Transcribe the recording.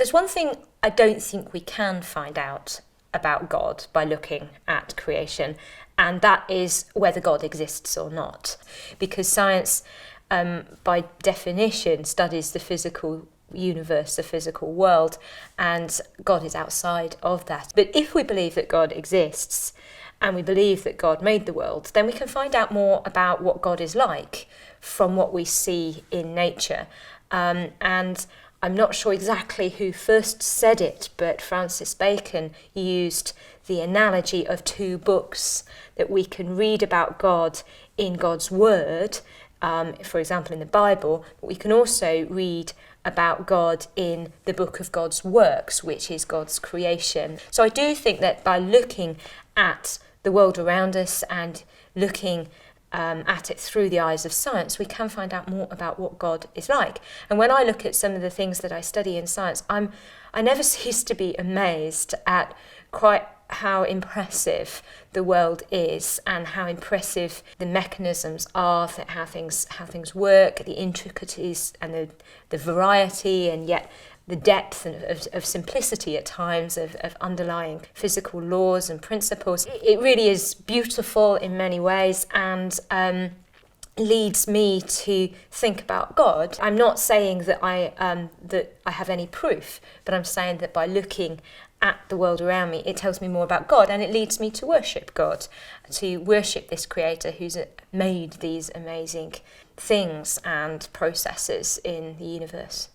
There's one thing I don't think we can find out about God by looking at creation, and that is whether God exists or not. Because science, by definition, studies the physical universe, the physical world, and God is outside of that. But if we believe that God exists, and we believe that God made the world, then we can find out more about what God is like from what we see in nature. And I'm not sure exactly who first said it, but Francis Bacon used the analogy of two books, that we can read about God in God's Word, for example in the Bible, but we can also read about God in the book of God's works, which is God's creation. So I do think that by looking at the world around us and looking at it through the eyes of science, we can find out more about what God is like. And when I look at some of the things that I study in science, I never cease to be amazed at quite how impressive the world is, and how impressive the mechanisms are, how things work, the intricacies and the variety, and yet the depth of simplicity at times of underlying physical laws and principles. It really is beautiful in many ways, and leads me to think about God. I'm not saying that I have any proof, but I'm saying that by looking at the world around me, it tells me more about God, and it leads me to worship God, to worship this creator who's made these amazing things and processes in the universe.